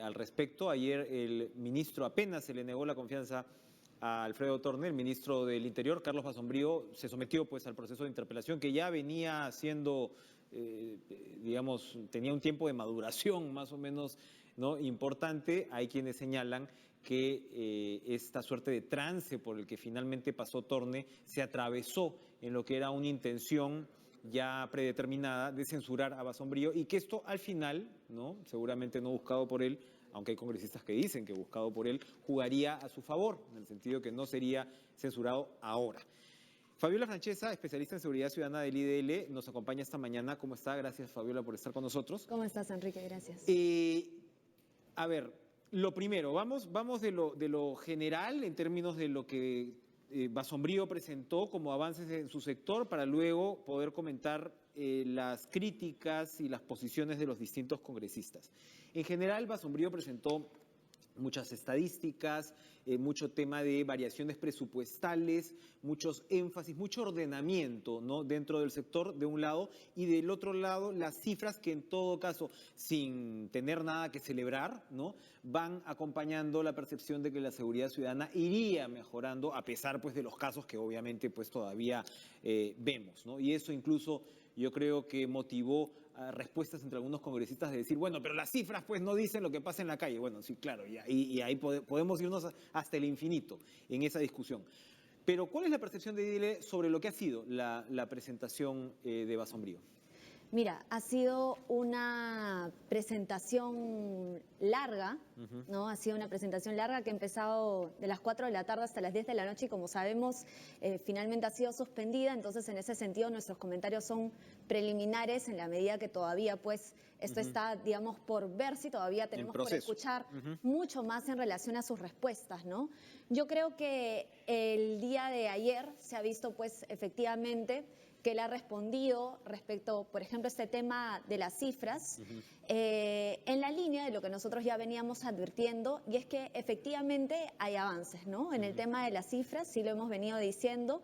al respecto. Ayer el ministro apenas se le negó la confianza a Alfredo Torne, el ministro del Interior, Carlos Basombrío, se sometió pues al proceso de interpelación que ya venía siendo, digamos, tenía un tiempo de maduración más o menos, ¿no?, importante. Hay quienes señalan que esta suerte de trance por el que finalmente pasó Torne se atravesó en lo que era una intención ya predeterminada de censurar a Basombrío y que esto al final, ¿no?, seguramente no buscado por él, aunque hay congresistas que dicen que buscado por él, jugaría a su favor, en el sentido que no sería censurado ahora. Fabiola Francesa, especialista en seguridad ciudadana del IDL, nos acompaña esta mañana. ¿Cómo está? Gracias, Fabiola, por estar con nosotros. ¿Cómo estás, Enrique? Gracias. A ver, lo primero, vamos de lo general en términos de lo que Basombrío presentó como avances en su sector para luego poder comentar las críticas y las posiciones de los distintos congresistas. En general, Basombrío presentó muchas estadísticas, mucho tema de variaciones presupuestales, muchos énfasis, mucho ordenamiento, ¿no?, dentro del sector de un lado, y del otro lado las cifras que en todo caso, sin tener nada que celebrar, ¿no?, van acompañando la percepción de que la seguridad ciudadana iría mejorando a pesar pues de los casos que obviamente pues todavía vemos, ¿no? Y eso incluso yo creo que motivó respuestas entre algunos congresistas de decir, bueno, pero las cifras pues no dicen lo que pasa en la calle. Bueno, sí, claro, y ahí podemos irnos hasta el infinito en esa discusión. Pero ¿cuál es la percepción de IDL sobre lo que ha sido la presentación de Basombrío? Mira, ha sido una presentación larga, ¿no? Ha sido una presentación larga que ha empezado de las 4 de la tarde hasta las 10 de la noche y como sabemos, finalmente ha sido suspendida. Entonces, en ese sentido, nuestros comentarios son preliminares en la medida que todavía, pues, esto está, digamos, por ver si todavía tenemos por escuchar mucho más en relación a sus respuestas, ¿no? Yo creo que el día de ayer se ha visto, pues, efectivamente, que él ha respondido respecto, por ejemplo, este tema de las cifras, en la línea de lo que nosotros ya veníamos advirtiendo, y es que efectivamente hay avances, ¿no? En el tema de las cifras, sí lo hemos venido diciendo.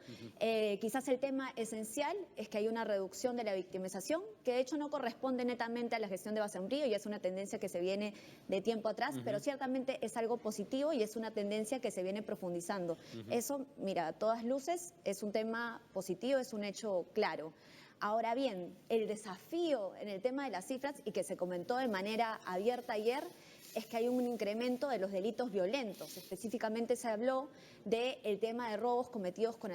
Quizás el tema esencial es que hay una reducción de la victimización, que de hecho no corresponde netamente a la gestión de Basombrío, y es una tendencia que se viene de tiempo atrás, pero ciertamente es algo positivo y es una tendencia que se viene profundizando. Eso, mira, a todas luces, es un tema positivo, es un hecho claro. Ahora bien, el desafío en el tema de las cifras, y que se comentó de manera abierta ayer, es que hay un incremento de los delitos violentos. Específicamente se habló del tema de robos cometidos con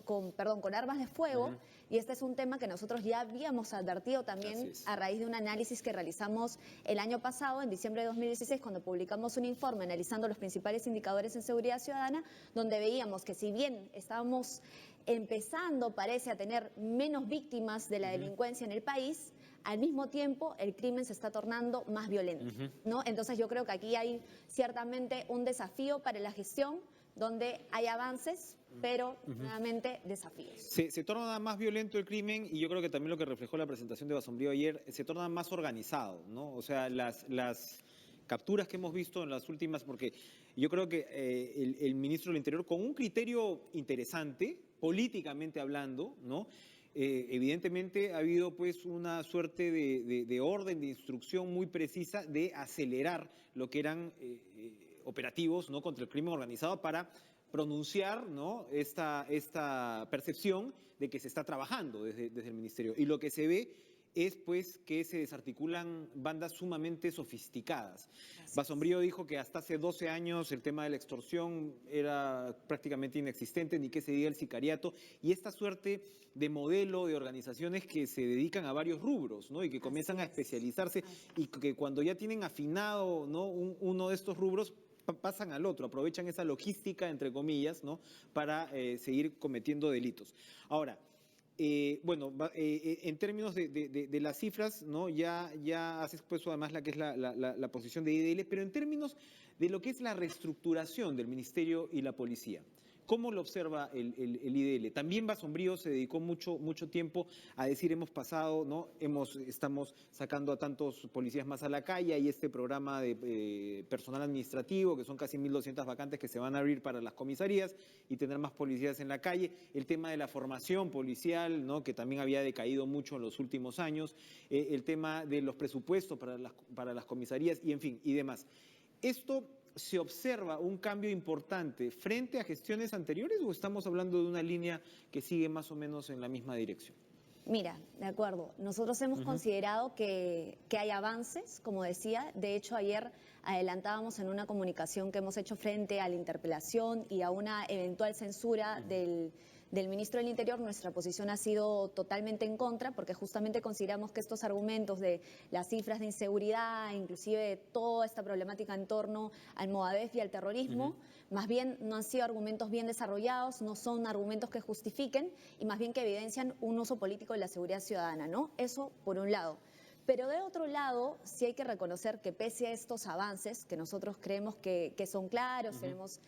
con armas de fuego, y este es un tema que nosotros ya habíamos advertido también a raíz de un análisis que realizamos el año pasado, en diciembre de 2016, cuando publicamos un informe analizando los principales indicadores en seguridad ciudadana, donde veíamos que si bien estábamos empezando, parece, a tener menos víctimas de la delincuencia en el país, al mismo tiempo el crimen se está tornando más violento, ¿no? Entonces yo creo que aquí hay ciertamente un desafío para la gestión, donde hay avances, pero nuevamente desafíos. Se torna más violento el crimen, y yo creo que también lo que reflejó la presentación de Basombrío ayer, se torna más organizado, ¿no? O sea, las capturas que hemos visto en las últimas, porque yo creo que el ministro del Interior, con un criterio interesante, políticamente hablando, ¿no?, evidentemente ha habido pues una suerte de orden, de instrucción muy precisa de acelerar lo que eran operativos, ¿no?, contra el crimen organizado para pronunciar, ¿no?, esta percepción de que se está trabajando desde el ministerio. Y lo que se ve es pues que se desarticulan bandas sumamente sofisticadas. Basombrío dijo que hasta hace 12 años el tema de la extorsión era prácticamente inexistente, ni que se diga el sicariato, y esta suerte de modelo de organizaciones que se dedican a varios rubros, ¿no?, y que comienzan a especializarse, y que cuando ya tienen afinado, ¿no?, uno de estos rubros, pasan al otro, aprovechan esa logística, entre comillas, ¿no?, para seguir cometiendo delitos. Ahora, en términos de las cifras, ¿no?, ya has expuesto además la que es la posición de IDL, pero en términos de lo que es la reestructuración del Ministerio y la Policía, ¿Cómo lo observa el IDL? También Basombrío se dedicó mucho tiempo a decir hemos pasado, ¿no? Estamos sacando a tantos policías más a la calle, hay este programa de personal administrativo, que son casi 1.200 vacantes que se van a abrir para las comisarías y tener más policías en la calle. El tema de la formación policial, ¿no? Que también había decaído mucho en los últimos años. El tema de los presupuestos para las comisarías y en fin, y demás. ¿Esto se observa un cambio importante frente a gestiones anteriores o estamos hablando de una línea que sigue más o menos en la misma dirección? Mira, de acuerdo. Nosotros hemos considerado que hay avances, como decía. De hecho, ayer adelantábamos en una comunicación que hemos hecho frente a la interpelación y a una eventual censura del ministro del Interior. Nuestra posición ha sido totalmente en contra, porque justamente consideramos que estos argumentos de las cifras de inseguridad, inclusive de toda esta problemática en torno al Movadef y al terrorismo, más bien no han sido argumentos bien desarrollados, no son argumentos que justifiquen y más bien que evidencian un uso político de la seguridad ciudadana, ¿no? Eso por un lado. Pero de otro lado, sí hay que reconocer que pese a estos avances, que nosotros creemos que son claros, tenemos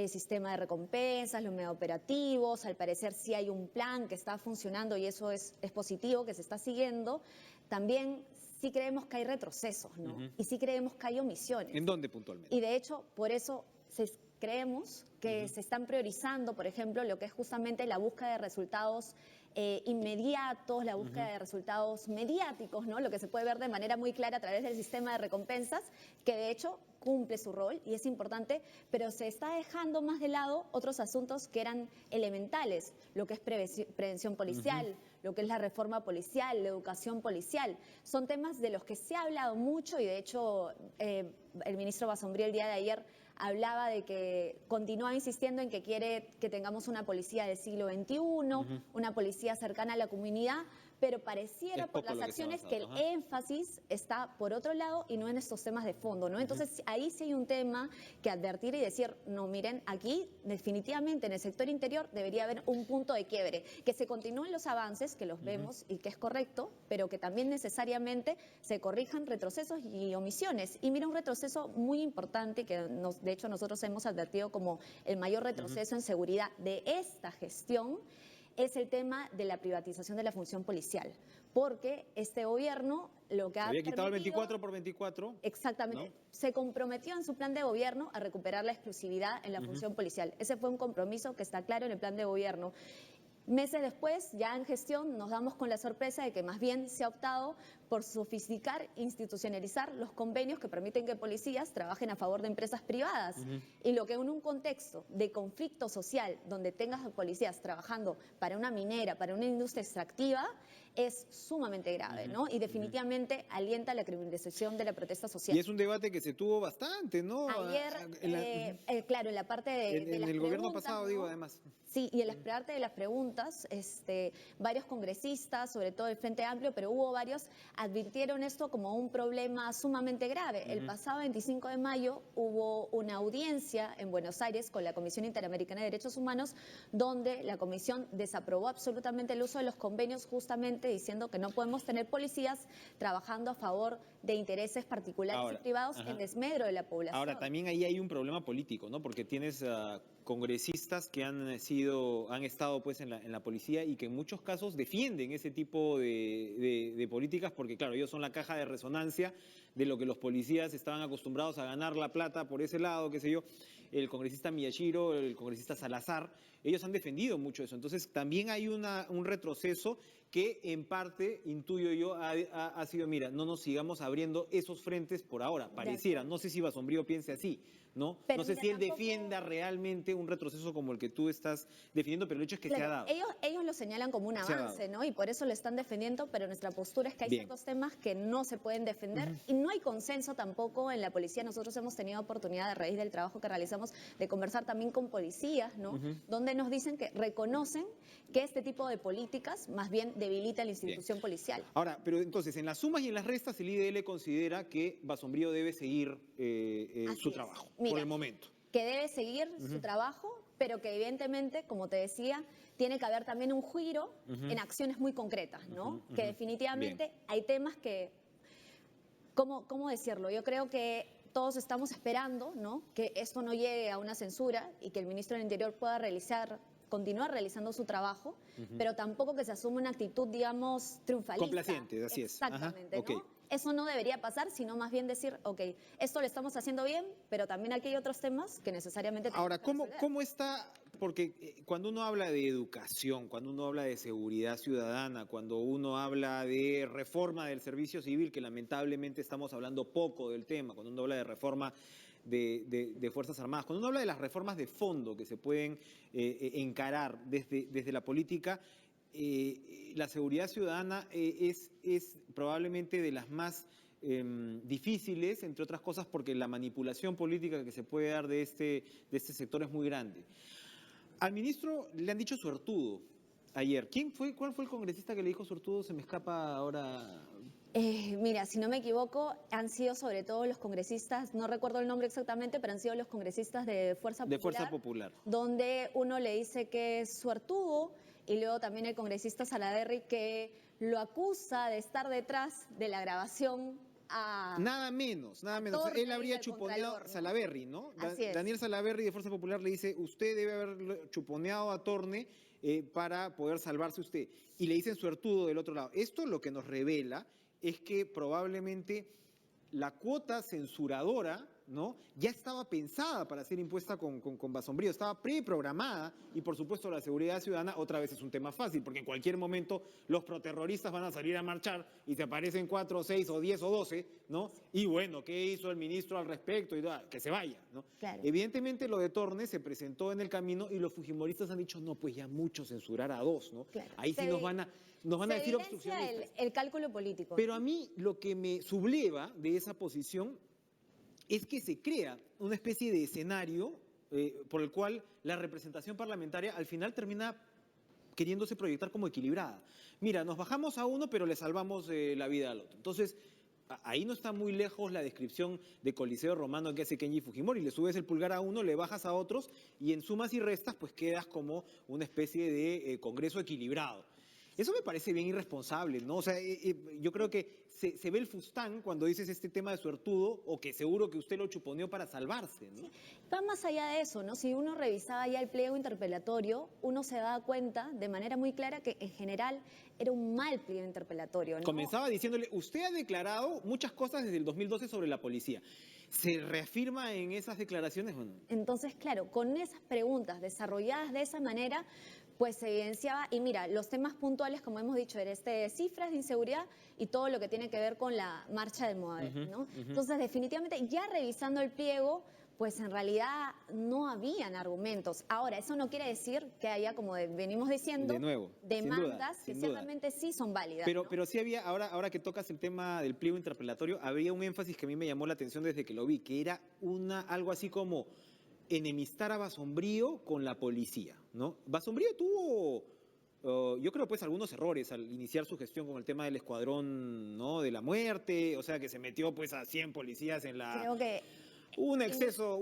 sistema de recompensas, los medio operativos, al parecer sí hay un plan que está funcionando y eso es positivo, que se está siguiendo, también sí creemos que hay retrocesos, ¿no? Y sí creemos que hay omisiones. ¿En dónde puntualmente? Y de hecho, por eso creemos que se están priorizando, por ejemplo, lo que es justamente la búsqueda de resultados inmediatos, la búsqueda de resultados mediáticos, ¿no? Lo que se puede ver de manera muy clara a través del sistema de recompensas, que de hecho cumple su rol y es importante, pero se está dejando más de lado otros asuntos que eran elementales, lo que es prevención policial, lo que es la reforma policial, la educación policial. Son temas de los que se ha hablado mucho y de hecho el ministro Basombrío el día de ayer hablaba de que continúa insistiendo en que quiere que tengamos una policía del siglo XXI, una policía cercana a la comunidad, pero pareciera por las acciones que el énfasis está por otro lado y no en estos temas de fondo, ¿no? Entonces ahí sí hay un tema que advertir y decir, no, miren, aquí definitivamente en el sector interior debería haber un punto de quiebre, que se continúen los avances, que los vemos y que es correcto, pero que también necesariamente se corrijan retrocesos y omisiones. Y mira, un retroceso muy importante que de hecho nosotros hemos advertido como el mayor retroceso en seguridad de esta gestión, es el tema de la privatización de la función policial, porque este gobierno lo que había quitado el 24 por 24. Exactamente, ¿no? Se comprometió en su plan de gobierno a recuperar la exclusividad en la función policial. Ese fue un compromiso que está claro en el plan de gobierno. Meses después, ya en gestión, nos damos con la sorpresa de que más bien se ha optado por sofisticar, institucionalizar los convenios que permiten que policías trabajen a favor de empresas privadas. Y lo que en un contexto de conflicto social, donde tengas a policías trabajando para una minera, para una industria extractiva, es sumamente grave, ¿no? Y definitivamente alienta la criminalización de la protesta social. Y es un debate que se tuvo bastante, ¿no? Ayer, claro, en la parte de las el gobierno preguntas, pasado, ¿no? digo, además. Sí, y en la parte de las preguntas, varios congresistas, sobre todo el Frente Amplio, pero hubo varios, advirtieron esto como un problema sumamente grave. El pasado 25 de mayo hubo una audiencia en Buenos Aires con la Comisión Interamericana de Derechos Humanos, donde la Comisión desaprobó absolutamente el uso de los convenios, justamente diciendo que no podemos tener policías trabajando a favor de intereses particulares y privados en desmedro de la población. Ahora, también ahí hay un problema político, ¿no? Porque tienes congresistas que han estado pues en la policía y que en muchos casos defienden ese tipo de políticas porque, claro, ellos son la caja de resonancia de lo que los policías estaban acostumbrados a ganar la plata por ese lado, qué sé yo. El congresista Miyashiro, el congresista Salazar, ellos han defendido mucho eso. Entonces, también hay un retroceso que en parte, intuyo yo, ha sido, mira, no nos sigamos abriendo esos frentes por ahora, pareciera. No sé si Basombrío piense así, ¿no? Pero no sé si él tampoco defienda realmente un retroceso como el que tú estás definiendo, pero el hecho es que se ha dado. Ellos lo señalan como un avance, ¿no? Y por eso lo están defendiendo, pero nuestra postura es que hay ciertos temas que no se pueden defender y no hay consenso tampoco en la policía. Nosotros hemos tenido oportunidad, a raíz del trabajo que realizamos, de conversar también con policías, ¿no? Donde nos dicen que reconocen que este tipo de políticas más bien debilita la institución policial. Ahora, pero entonces, en las sumas y en las restas, el IDL considera que Basombrío debe seguir su trabajo. Mira, por el momento. Que debe seguir su trabajo, pero que evidentemente, como te decía, tiene que haber también un giro en acciones muy concretas, ¿no? Que definitivamente hay temas que, ¿cómo decirlo? Yo creo que todos estamos esperando, ¿no?, que esto no llegue a una censura y que el ministro del Interior pueda continuar realizando su trabajo, pero tampoco que se asuma una actitud, digamos, triunfalista. Complaciente, así es. Ajá, Exactamente, ok. ¿no? Eso no debería pasar, sino más bien decir, ok, esto lo estamos haciendo bien, pero también aquí hay otros temas que necesariamente tenemos Ahora, que resolver. ¿cómo está? Porque cuando uno habla de educación, cuando uno habla de seguridad ciudadana, cuando uno habla de reforma del servicio civil, que lamentablemente estamos hablando poco del tema, cuando uno habla de reforma de Fuerzas Armadas, cuando uno habla de las reformas de fondo que se pueden encarar desde la política, la seguridad ciudadana es probablemente de las más difíciles, entre otras cosas porque la manipulación política que se puede dar de este sector es muy grande. Al ministro le han dicho suertudo ayer. ¿Cuál fue el congresista que le dijo suertudo? Se me escapa ahora. Mira, si no me equivoco, han sido sobre todo los congresistas, no recuerdo el nombre exactamente, pero han sido los congresistas de Fuerza De Popular. Fuerza Popular. Donde uno le dice que es suertudo y luego también el congresista Salaverry que lo acusa de estar detrás de la grabación a... Nada menos, nada menos. Torne Él habría y al chuponeado Contralor, ¿no? Salaverry, ¿no? Así es. Daniel Salaverry de Fuerza Popular le dice, usted debe haber chuponeado a Torne para poder salvarse usted. Y le dicen suertudo del otro lado. Esto lo que nos revela es que probablemente la cuota censuradora, ¿no?, ya estaba pensada para ser impuesta con Basombrío, estaba preprogramada, y por supuesto la seguridad ciudadana otra vez es un tema fácil, porque en cualquier momento los proterroristas van a salir a marchar y se aparecen 4, 6 o 10 o 12, ¿no? Y bueno, ¿qué hizo el ministro al respecto? Que se vaya, ¿no? Claro. Evidentemente lo de Torne se presentó en el camino y los fujimoristas han dicho, no, pues ya mucho censurar a 2, ¿no? Claro. Ahí sí nos van a decir Se evidencia obstruccionistas. el cálculo político. Pero a mí lo que me subleva de esa posición es que se crea una especie de escenario por el cual la representación parlamentaria al final termina queriéndose proyectar como equilibrada. Mira, nos bajamos a uno, pero le salvamos la vida al otro. Entonces, ahí no está muy lejos la descripción de Coliseo Romano que hace Kenji Fujimori. Le subes el pulgar a uno, le bajas a otros, y en sumas y restas, pues quedas como una especie de congreso equilibrado. Eso me parece bien irresponsable, ¿no? O sea, yo creo que se ve el fustán cuando dices este tema de suertudo, o que seguro que usted lo chuponeó para salvarse, ¿no? Sí. Va más allá de eso, ¿no? Si uno revisaba ya el pliego interpelatorio, uno se daba cuenta de manera muy clara que en general era un mal pliego interpelatorio, ¿no? Comenzaba diciéndole, usted ha declarado muchas cosas desde el 2012 sobre la policía. ¿Se reafirma en esas declaraciones? Bueno, Entonces, claro, con esas preguntas desarrolladas de esa manera, pues se evidenciaba, y mira, los temas puntuales, como hemos dicho, eran cifras de inseguridad y todo lo que tiene que ver con la marcha del Movadef, ¿no? Entonces, definitivamente, ya revisando el pliego, pues en realidad no habían argumentos. Ahora, eso no quiere decir que haya, como venimos diciendo, de nuevo, demandas sin que duda. ciertamente sí son válidas, Pero, ¿no? pero sí había, ahora que tocas el tema del pliego interpelatorio, había un énfasis que a mí me llamó la atención desde que lo vi, que era algo así como enemistar a Basombrío con la policía, ¿no? Basombrío tuvo, yo creo, pues algunos errores al iniciar su gestión con el tema del escuadrón, ¿no?, de la muerte, o sea, que se metió pues a 100 policías en la... Creo que Un exceso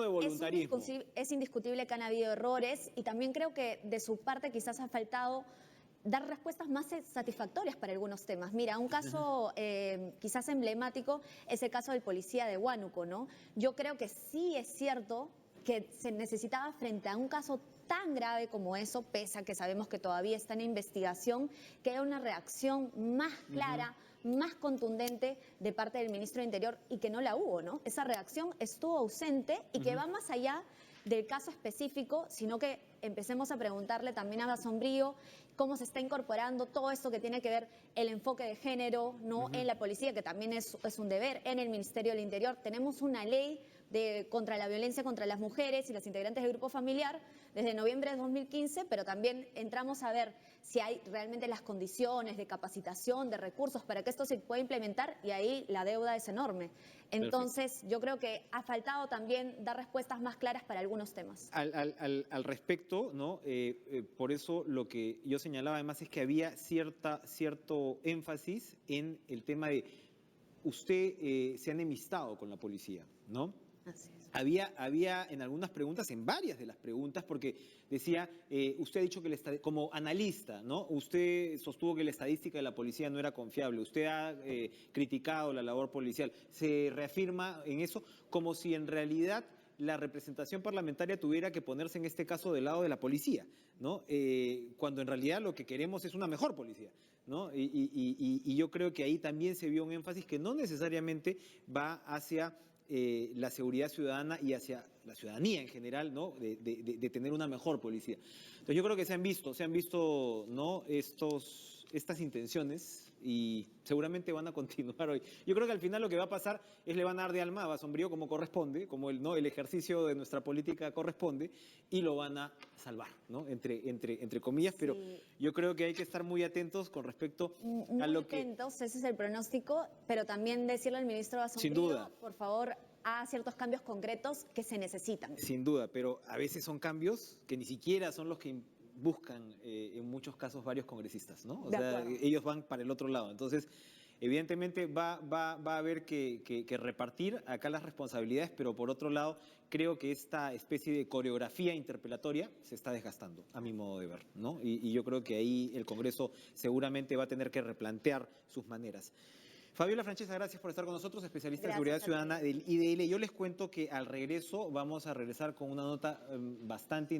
de voluntarismo. es indiscutible que han habido errores y también creo que de su parte quizás ha faltado dar respuestas más satisfactorias para algunos temas. Mira, un caso quizás emblemático es el caso del policía de Huánuco, ¿no? Yo creo que sí es cierto que se necesitaba frente a un caso tan grave como eso, pese a que sabemos que todavía está en investigación, que haya una reacción más clara, más contundente de parte del ministro de Interior y que no la hubo, ¿no? Esa reacción estuvo ausente y que va más allá del caso específico, sino que empecemos a preguntarle también a Basombrío cómo se está incorporando todo esto que tiene que ver el enfoque de género, ¿no?, en la policía, que también es un deber, en el Ministerio del Interior. Tenemos una ley contra la violencia contra las mujeres y las integrantes del grupo familiar desde noviembre de 2015, pero también entramos a ver si hay realmente las condiciones de capacitación, de recursos para que esto se pueda implementar, y ahí la deuda es enorme. Entonces, yo creo que ha faltado también dar respuestas más claras para algunos temas. Al respecto, ¿no? Por eso lo que yo señalaba además es que había cierto énfasis en el tema de usted se ha enemistado con la policía, ¿no? Así es. Había en algunas preguntas, en varias de las preguntas, porque decía, usted ha dicho que como analista, ¿no? Usted sostuvo que la estadística de la policía no era confiable, usted ha criticado la labor policial, se reafirma en eso como si en realidad la representación parlamentaria tuviera que ponerse en este caso del lado de la policía, ¿no? Cuando en realidad lo que queremos es una mejor policía, ¿no? Y yo creo que ahí también se vio un énfasis que no necesariamente va hacia la seguridad ciudadana y hacia la ciudadanía en general, ¿no? De tener una mejor policía. Entonces yo creo que se han visto, ¿no? Estas intenciones y seguramente van a continuar hoy. Yo creo que al final lo que va a pasar es le van a dar de alma a Basombrío como corresponde, como ¿no? el ejercicio de nuestra política corresponde, y lo van a salvar, ¿no? Entre comillas, pero Sí. yo creo que hay que estar muy atentos con respecto a Muy lo que... atentos, ese es el pronóstico, pero también decirle al ministro Sin Basombrío, duda. por favor, haga ciertos cambios concretos que se necesitan. Sin duda, pero a veces son cambios que ni siquiera son los que buscan en muchos casos varios congresistas, ¿no? O De sea, acuerdo. ellos van para el otro lado. Entonces, evidentemente va a haber que repartir acá las responsabilidades, pero por otro lado, creo que esta especie de coreografía interpelatoria se está desgastando, a mi modo de ver, ¿no? Y yo creo que ahí el Congreso seguramente va a tener que replantear sus maneras. Fabiola Francesa, gracias por estar con nosotros, especialista en seguridad Gracias a ti. ciudadana del IDL. Yo les cuento que al regreso vamos a regresar con una nota bastante interesante.